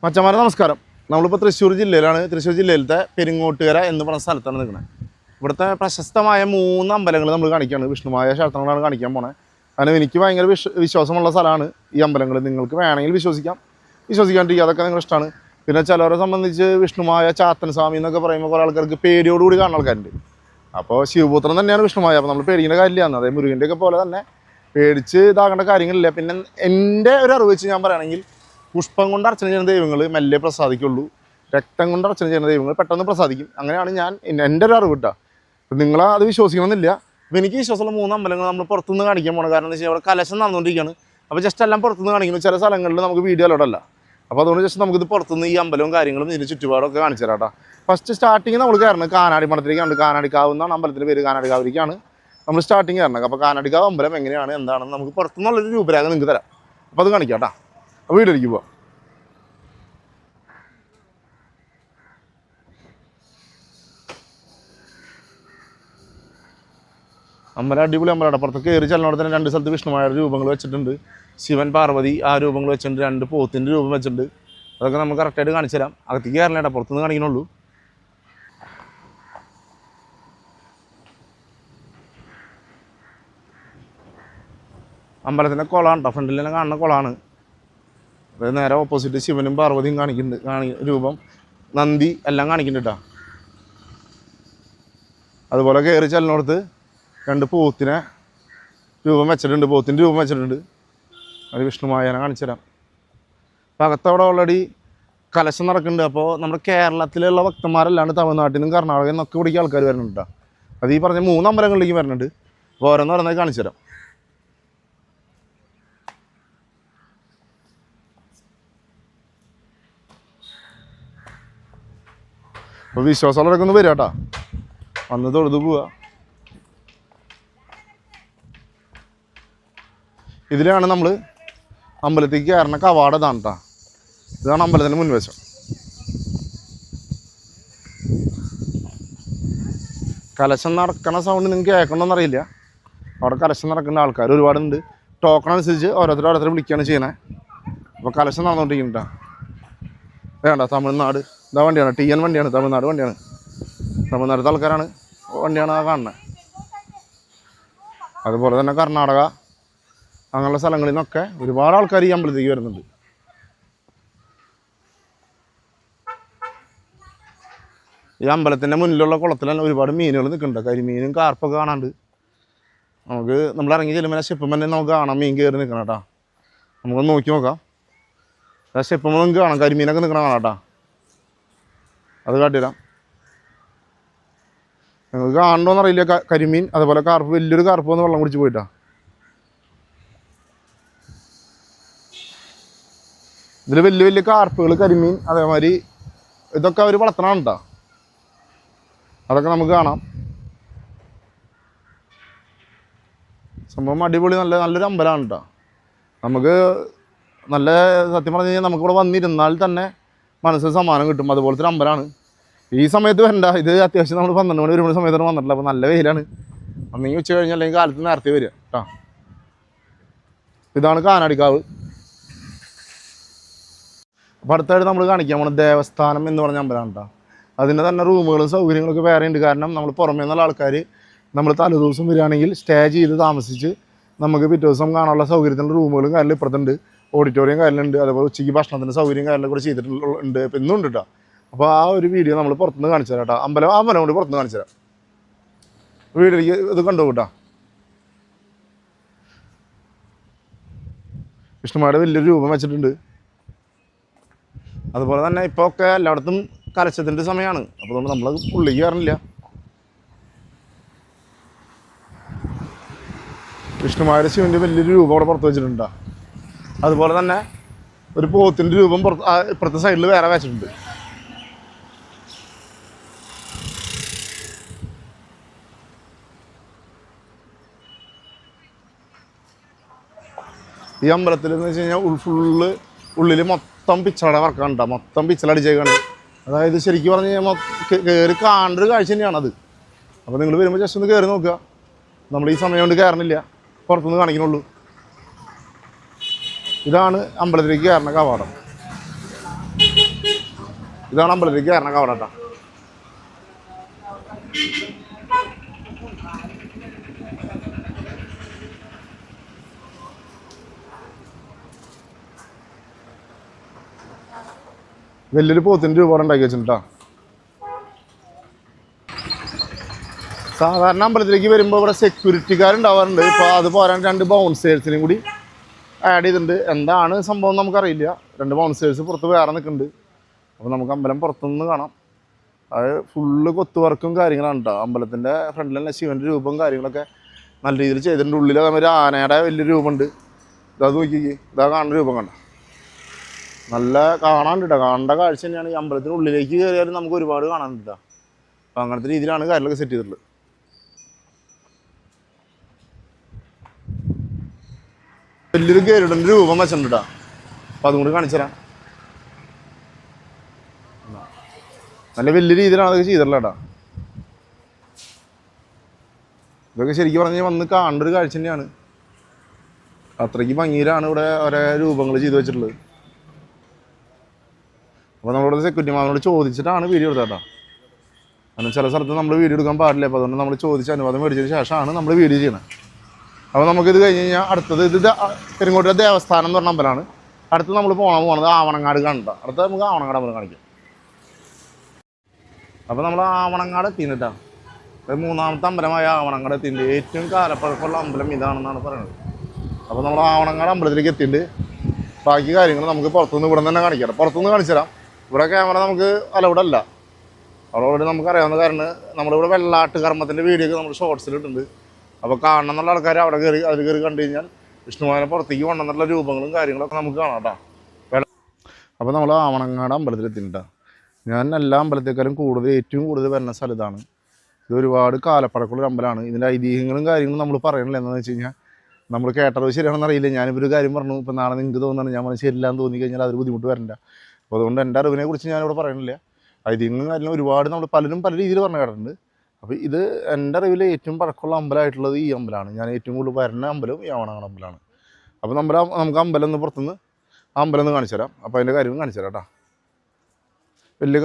മച്ചന്മാരെ നമസ്കാരം. നമ്മളിപ്പോൾ തൃശ്ശൂർ ജില്ലയിലാണ്. തൃശ്ശൂർ ജില്ലയിലത്തെ പെരിങ്ങോട്ടുകര എന്ന് പറഞ്ഞ സ്ഥലത്താണ് നിൽക്കുന്നത്. ഇവിടുത്തെ പ്രശസ്തമായ 3 അമ്പലങ്ങൾ നമ്മൾ കാണിക്കുകയാണ്. വിഷ്ണുമായ ക്ഷേത്രങ്ങളാണ് കാണിക്കാൻ പോണത്. കാരണം എനിക്ക് ഭയങ്കര വിശ്വാസമുള്ള സ്ഥലമാണ് ഈ അമ്പലങ്ങൾ. നിങ്ങൾക്ക് വേണമെങ്കിൽ വിശ്വസിക്കാം, വിശ്വസിക്കാണ്ടിരിക്കുക, അതൊക്കെ നിങ്ങളുടെ ഇഷ്ടമാണ്. പിന്നെ ചിലവരെ സംബന്ധിച്ച് വിഷ്ണുമായ ചാത്തൻ സ്വാമി എന്നൊക്കെ പറയുമ്പോൾ കുറേ ആൾക്കാർക്ക് പേടിയോടുകൂടി കാണുന്ന ആൾക്കാരുണ്ട്. അപ്പോൾ ശിവപുത്രൻ തന്നെയാണ് വിഷ്ണുമായ. അപ്പോൾ നമ്മൾ പേടിക്കേണ്ട കാര്യമില്ല. അതേ മുരുകൻ്റെയൊക്കെ പോലെ തന്നെ പേടിച്ച് ഇതാകേണ്ട കാര്യങ്ങളില്ല. പിന്നെ എൻ്റെ ഒരു അറിവ് വെച്ച് ഞാൻ പറയുകയാണെങ്കിൽ പുഷ്പം കൊണ്ട് അർച്ചന ചെയ്യുന്ന ദൈവങ്ങൾ മെല്ലെ പ്രസാദിക്കുള്ളൂ. രക്തം കൊണ്ട് അർച്ചന ചെയ്യുന്ന ദൈവങ്ങൾ പെട്ടെന്ന് പ്രസാദിക്കും. അങ്ങനെയാണ് എൻ്റെ ഒരു അറിവ് കിട്ടുക. അപ്പം നിങ്ങൾ അത് വിശ്വസിക്കണമെന്നില്ല. അപ്പോൾ എനിക്ക് വിശ്വാസമുള്ള 3 അമ്പലങ്ങൾ നമ്മൾ പുറത്തുനിന്ന് കാണിക്കാൻ പോകണം. കാരണം എന്താ വെച്ചാൽ അവിടെ കലശം നടന്നുകൊണ്ടിരിക്കുകയാണ്. അപ്പോൾ ജസ്റ്റ് എല്ലാം പുറത്തുനിന്ന് കാണിക്കുന്നു. ചില സ്ഥലങ്ങളിൽ നമുക്ക് വീഡിയോ അലോടല്ല. അപ്പോൾ അതുകൊണ്ട് ജസ്റ്റ് നമുക്കിത് പുറത്തുനിന്ന് ഈ അമ്പലവും കാര്യങ്ങളും ഇതിൻ്റെ ചുറ്റുപാടൊക്കെ കാണിച്ചു തരാം കേട്ടോ. ഫസ്റ്റ് സ്റ്റാർട്ടിങ് നമ്മൾ കയറുന്നത് കാനാടി മഠത്തിലേക്കാണ്. കാനാടിക്കാവ് എന്നാണ് അമ്പലത്തിൻ്റെ പേര്. കാനാടിക്കാവിലേക്കാണ് നമ്മൾ സ്റ്റാർട്ടിങ് കയറണം. അപ്പോൾ കാനാടിക്കാവ് അമ്പലം എങ്ങനെയാണ് എന്താണെന്ന് നമുക്ക് പുറത്തുനിന്നുള്ളൊരു രൂപരേഖ നിങ്ങൾക്ക് തരാം. അപ്പോൾ അത് കാണിക്കാം കേട്ടോ. അപ്പോൾ വീട്ടിലേക്ക് പോവാം. അമ്പലം അടിപൊളി അമ്പലമാണ്. പുറത്ത് കയറി ചെല്ലുന്നവിടെ തന്നെ 2 സ്ഥലത്ത് വിഷ്ണുമായുടെ രൂപങ്ങൾ വെച്ചിട്ടുണ്ട്. ശിവൻ പാർവതി ആ രൂപങ്ങൾ വെച്ചിട്ടുണ്ട്. 2 പോത്തിൻ്റെ രൂപം വെച്ചിട്ടുണ്ട്. അതൊക്കെ നമുക്ക് കറക്റ്റായിട്ട് കാണിച്ചു തരാം. അകത്തേക്ക് കയറില്ലേട്ടാ, പുറത്തുനിന്ന് കാണിക്കണുള്ളൂ. അമ്പലത്തിൻ്റെ കുളമാണ് കേട്ടോ. ഫ്രണ്ടിൽ തന്നെ കാണുന്ന കുളമാണ്. അതായത് നേരെ ഓപ്പോസിറ്റ് ശിവനും പാർവതിയും കാണിക്കുന്നുണ്ട്. രൂപം നന്ദി എല്ലാം കാണിക്കുന്നുണ്ട് കേട്ടോ. അതുപോലെ കയറി ചെല്ലുന്നിടത്ത് 2 പോത്തിനെ രൂപം വെച്ചിട്ടുണ്ട്. പോത്തിൻ്റെ രൂപം വെച്ചിട്ടുണ്ട്. അത് വിഷ്ണുമായനെ കാണിച്ചു തരാം. അപ്പം അകത്തവിടെ ഓൾറെഡി കലശം നടക്കുന്നുണ്ട്. അപ്പോൾ നമ്മുടെ കേരളത്തിലുള്ള ഭക്തന്മാരല്ലാണ്ട് തമിഴ്നാട്ടിൽ നിന്നും കർണാടകയിൽ നിന്നൊക്കെ ഇവിടേക്ക് ആൾക്കാർ വരുന്നുണ്ട് കേട്ടോ. അത് ഈ പറഞ്ഞ 3 അമ്പലങ്ങളിലേക്ക് വരുന്നുണ്ട്. അപ്പോൾ ഓരോന്ന് ഓരോന്നായി കാണിച്ചു തരാം. അപ്പോൾ വിശ്വാസമുള്ളവരൊക്കെ ഒന്ന് വരിക കേട്ടോ. വന്ന് തൊഴുതു പോവുക. ഇതിലാണ് നമ്മൾ അമ്പലത്തേക്ക് കയറുന്ന കവാടം. ഇതാണ് കേട്ടോ. ഇതാണ് അമ്പലത്തിൻ്റെ മുൻവശം. കലശം നടക്കണ സൗണ്ട് നിങ്ങൾക്ക് കേൾക്കണമെന്നറിയില്ല. അവിടെ കലശം നടക്കുന്ന ആൾക്കാർ ഒരുപാടുണ്ട്. ടോക്കൺ അനുസരിച്ച് ഓരോരുത്തരെ വിളിക്കുകയാണ് ചെയ്യണത്. അപ്പോൾ കലശം നടന്നുകൊണ്ടിരിക്കുന്നുണ്ട്. വേണ്ട തമിഴ്നാട് ഇതാ വണ്ടിയാണ്. TN വണ്ടിയാണ്. തമിഴ്നാട് വണ്ടിയാണ്. തമിഴ്നാട്ടിലത്തെ ആൾക്കാരാണ് വണ്ടിയാണ് ആ കാണുന്നത്. അതുപോലെ തന്നെ കർണാടക അങ്ങനെയുള്ള സ്ഥലങ്ങളിൽ നിന്നൊക്കെ ഒരുപാട് ആൾക്കാർ ഈ അമ്പലത്തേക്ക് വരുന്നുണ്ട്. ഈ അമ്പലത്തിൻ്റെ മുന്നിലുള്ള കുളത്തിൽ തന്നെ ഒരുപാട് മീനുകൾ നിൽക്കുന്നുണ്ട്. കരിമീനും കാർപ്പൊക്കെ കാണാണ്ട്. നമുക്ക് നമ്മൾ ഇറങ്ങി ചെല്ലുമ്പോൾ ഷിപ്പം തന്നെ നമുക്ക് കാണാം മീൻ കയറി നിൽക്കണം കേട്ടോ. നമുക്കൊന്ന് നോക്കി നോക്കാം. ആ ഷിപ്പം നമുക്ക് കാണാം കരിമീനൊക്കെ നിൽക്കണം കാണാം കേട്ടോ. അത് കാട്ടിത്തരാം. നിങ്ങൾക്ക് കാണണ്ടോന്നറിയില്ല. കരിമീൻ അതുപോലെ കാർപ്പ്, വലിയൊരു കാർപ്പ് വന്ന് വെള്ളം കുടിച്ച് പോയിട്ടാ. ഇതിൽ വലിയ വലിയ കാർപ്പുകൾ, കരിമീൻ, അതേമാതിരി ഇതൊക്കെ അവർ വളർത്തണമാണ് കേട്ടോ. അതൊക്കെ നമുക്ക് കാണാം. സംഭവം അടിപൊളി നല്ലൊരു അമ്പലമാണ് കേട്ടോ. നമുക്ക് നല്ല സത്യം പറഞ്ഞു കഴിഞ്ഞാൽ നമുക്കിവിടെ വന്നിരുന്നാൽ തന്നെ മനസ്സിന് സമ്മാനം കിട്ടും. അതുപോലത്തെ ഒരു അമ്പലമാണ്. ഈ സമയത്ത് വരണ്ട. ഇത് അത്യാവശ്യം നമ്മൾ 12 മണി 1 മണി സമയത്താണ് വന്നിട്ടില്ല. അപ്പോൾ നല്ല വെയിലാണ്. ഒന്നെങ്കിൽ ഉച്ച കഴിഞ്ഞാൽ അല്ലെങ്കിൽ കാലത്ത് നേരത്തെ വരിക കേട്ടോ. ഇതാണ് കാനാടിക്കാവ്. അപ്പോൾ അടുത്തായിട്ട് നമ്മൾ കാണിക്കാൻ പോകുന്നത് ദേവസ്ഥാനം എന്ന് പറഞ്ഞ അമ്പലമാണ് കേട്ടോ. അതിൻ്റെ തന്നെ റൂമുകളും സൗകര്യങ്ങളൊക്കെ വേറെ ഉണ്ട്. കാരണം നമ്മൾ പുറമേ നിന്നുള്ള ആൾക്കാർ നമ്മൾ തലേദിവസം വരികയാണെങ്കിൽ സ്റ്റേ ചെയ്ത് താമസിച്ച് നമുക്ക് പിറ്റേ ദിവസം കാണാനുള്ള സൗകര്യത്തിൻ്റെ റൂമുകളും കാര്യങ്ങളും ഇപ്പുറത്തുണ്ട്. ഓഡിറ്റോറിയം കാര്യങ്ങളുണ്ട്. അതുപോലെ ഉച്ചയ്ക്ക് ഭക്ഷണത്തിൻ്റെ സൗകര്യം കാര്യങ്ങളൊക്കെ കൂടെ ചെയ്തിട്ടുണ്ട്. ഇപ്പം ഇന്നും ഉണ്ട് കേട്ടോ. അപ്പോൾ ആ ഒരു വീഡിയോ നമ്മൾ പുറത്തുനിന്ന് കാണിച്ചു തരാം കേട്ടോ. അമ്പലം കൊണ്ട് പുറത്തുനിന്ന് കാണിച്ചു തരാം. വീട്ടിലേക്ക് ഇത് കണ്ടു കേട്ടോ. വിഷ്ണുമാരുടെ വലിയൊരു രൂപം വെച്ചിട്ടുണ്ട്. അതുപോലെ തന്നെ ഇപ്പോൾ ഒക്കെ എല്ലായിടത്തും കലശത്തിൻ്റെ സമയമാണ്. അപ്പോൾ അതുകൊണ്ട് നമ്മൾ ഉള്ളിലേക്ക് കയറുന്നില്ല. വിഷ്ണുമാരുടെ ശിവൻ്റെ വലിയൊരു രൂപം അവിടെ പുറത്ത് വെച്ചിട്ടുണ്ട്. അതുപോലെ തന്നെ ഒരു പോത്തിൻ്റെ രൂപം ഇപ്പുറത്തെ സൈഡിൽ വേറെ വെച്ചിട്ടുണ്ട്. ഈ അമ്പലത്തിൽ എന്ന് വെച്ച് കഴിഞ്ഞാൽ ഫുള്ള് ഉള്ളിൽ മൊത്തം പിച്ചളയുടെ വർക്കാണ് കേട്ടോ. മൊത്തം പിച്ചളടിച്ചേക്കാണ്. അതായത് ശരിക്കും പറഞ്ഞു കഴിഞ്ഞാൽ കയറി കാണേണ്ട ഒരു കാഴ്ച തന്നെയാണത്. അപ്പോൾ നിങ്ങൾ വരുമ്പോൾ ജസ്റ്റ് ഒന്ന് കയറി നോക്കുക. നമ്മൾ ഈ സമയം കൊണ്ട് കയറണില്ല, പുറത്തുനിന്ന് കാണിക്കണുള്ളൂ. ഇതാണ് അമ്പലത്തിലേക്ക് കയറുന്ന കവാടം. ഇതാണ് അമ്പലത്തിലേക്ക് കയറണ കവടട്ടാ. വലിയൊരു പോത്തിൻ്റെ രൂപ ഉണ്ടാക്കി വെച്ചിട്ടാ. സാധാരണ അമ്പലത്തിലേക്ക് വരുമ്പോൾ ഇവിടെ സെക്യൂരിറ്റിക്കാരുണ്ടാവാറുണ്ട്. ഇപ്പോൾ അത് പോരാൻ 2 ബൗൺസേഴ്സിനും കൂടി ആഡ് ചെയ്തിട്ടുണ്ട്. എന്താണ് സംഭവം നമുക്കറിയില്ല. 2 ബൗൺസേഴ്സ് പുറത്ത് വേറെ നിൽക്കുന്നുണ്ട്. അപ്പോൾ നമുക്ക് അമ്പലം പുറത്തുനിന്ന് കാണാം. അത് ഫുള്ള് കൊത്തുവർക്കും കാര്യങ്ങളാണ് കേട്ടോ. അമ്പലത്തിൻ്റെ ഫ്രണ്ടിൽ തന്നെ ശിവൻ്റെ രൂപവും കാര്യങ്ങളൊക്കെ നല്ല രീതിയിൽ ചെയ്തിട്ടുണ്ട്. ഉള്ളിൽ ഒരു ആനയുടെ വലിയൊരു രൂപമുണ്ട്. ഇതാ നോക്കിക്കേ, ഇതാ കാണുന്ന രൂപം കണ്ട നല്ല കാണാനുണ്ട് കേട്ടോ. കാണേണ്ട കാഴ്ച തന്നെയാണ്. ഈ അമ്പലത്തിനുള്ളിലേക്ക് കയറിയാലും നമുക്ക് ഒരുപാട് കാണാനുണ്ട് കേട്ടോ. അപ്പോൾ അങ്ങനത്തെ രീതിയിലാണ് കാര്യങ്ങളൊക്കെ സെറ്റ് ചെയ്തിട്ടുള്ളത്. വലിയൊരു ഗരുഡൻ്റെ രൂപം വെച്ചിട്ടുണ്ട് കേട്ടോ. അപ്പോൾ അതും കൂടി കാണിച്ചു തരാം. നല്ല വലിയ രീതിയിലാണ് അതൊക്കെ ചെയ്തിട്ടുള്ളത് കേട്ടോ. ഇതൊക്കെ ശരിക്കും പറഞ്ഞാൽ വന്ന് കാണേണ്ട ഒരു കാഴ്ച തന്നെയാണ്. അത്രയ്ക്ക് ഭംഗിയിലാണ് ഇവിടെ ഓരോ രൂപങ്ങൾ ചെയ്ത് വെച്ചിട്ടുള്ളത്. അപ്പോൾ നമ്മളിവിടെ സെക്യൂരിറ്റി മാമനോട് ചോദിച്ചിട്ടാണ് വീഡിയോ എടുത്തത് കേട്ടോ. കാരണം ചില സ്ഥലത്ത് നമ്മൾ വീഡിയോ എടുക്കാൻ പാടില്ല. അപ്പോൾ അതുകൊണ്ട് നമ്മൾ ചോദിച്ച അനുവാദം മേടിച്ചതിന് ശേഷമാണ് നമ്മൾ വീഡിയോ ചെയ്യുന്നത്. അപ്പോൾ നമുക്കിത് കഴിഞ്ഞ് കഴിഞ്ഞാൽ അടുത്തത് ഇത് പെരിങ്ങോട്ടുകര ദേവസ്ഥാനം എന്ന് പറഞ്ഞ അമ്പലമാണ്. അടുത്ത് നമ്മൾ പോകുന്നത് ആവണങ്ങാട് കണ്ട. അടുത്ത നമുക്ക് ആവണങ്ങാട് അമ്പലം കാണിക്കാം. അപ്പോൾ നമ്മൾ ആവണങ്ങാട് എത്തിയിട്ടാണ്. അത് 3ാമത്തെ അമ്പലമായ ആവണങ്ങാട് എത്തിയിട്ടുണ്ട്. ഏറ്റവും കാലപ്പഴക്കമുള്ള അമ്പലം ഇതാണെന്നാണ് പറയുന്നത്. അപ്പോൾ നമ്മൾ ആവണങ്ങാട് അമ്പലത്തിലേക്ക് എത്തിയിട്ടുണ്ട്. ബാക്കി കാര്യങ്ങൾ നമുക്ക് പുറത്തുനിന്ന് ഇവിടെ തന്നെ കാണിക്കാം. പുറത്തുനിന്ന് കാണിച്ചു തരാം. ഇവിടെ ക്യാമറ നമുക്ക് അലൗഡ് അല്ല. അവിടെ നമുക്കറിയാവുന്ന കാരണം നമ്മളിവിടെ വെള്ളാട്ട് കർമ്മത്തിൻ്റെ വീഡിയോ ഒക്കെ നമ്മൾ ഷോർട്സിലിട്ടുണ്ട്. അപ്പോൾ കാണണം എന്നുള്ള ആൾക്കാർ അവിടെ കയറി അതിൽ കയറി കണ്ടു കഴിഞ്ഞാൽ വിഷ്ണുമാനെ പുറത്തേക്ക് കൊണ്ടുവന്നുള്ള രൂപങ്ങളും കാര്യങ്ങളൊക്കെ നമുക്ക് കാണാം കേട്ടോ. അപ്പോൾ നമ്മൾ ആവണങ്ങാട് അമ്പലത്തിലെത്തിയിട്ടാണ്. ഞാൻ എല്ലാ അമ്പലത്തേക്കാളും ഏറ്റവും കൂടുതൽ വരുന്ന സ്ഥലം ഇതാണ്. ഇത് ഒരുപാട് കാലപ്പഴക്കമുള്ള അമ്പലമാണ്. ഇതിൻ്റെ ഐതിഹ്യങ്ങളും കാര്യങ്ങളും നമ്മൾ പറയണില്ല. എന്താണെന്ന് വെച്ച് കഴിഞ്ഞാൽ നമ്മൾ കേട്ടത് ശരിയാണെന്ന് അറിയില്ല. ഞാനിപ്പോൾ ഒരു കാര്യം പറഞ്ഞു. ഇപ്പോൾ നാളെ നിങ്ങൾക്ക് തോന്നുന്നു ഞാൻ പറഞ്ഞാൽ ശരിയില്ലാന്ന് തോന്നി കഴിഞ്ഞാൽ അതൊരു ബുദ്ധിമുട്ട് വരണ്ട. അപ്പോൾ അതുകൊണ്ട് എൻ്റെ അറിവിനെ കുറിച്ച് ഞാനിവിടെ പറയണില്ല. ഐതിഹ്യങ്ങളും കാര്യങ്ങളും ഒരുപാട് നമ്മൾ പലരും പല രീതിയിൽ പറഞ്ഞു കേട്ടിട്ടുണ്ട്. അപ്പോൾ ഇത് എൻ്റെ അറിവിൽ ഏറ്റവും പഴക്കമുള്ള അമ്പലമായിട്ടുള്ളത് ഈ അമ്പലമാണ്. ഞാൻ ഏറ്റവും കൂടുതൽ വരുന്ന അമ്പലവും ഈ ആവണങ്ങാട് അമ്പലമാണ്. അപ്പോൾ നമുക്ക് അമ്പലം ഒന്ന് പുറത്തുനിന്ന് ആ അമ്പലം ഒന്ന് കാണിച്ചു തരാം. അപ്പോൾ അതിൻ്റെ കാര്യവും കാണിച്ചു തരാം കേട്ടോ. വലിയ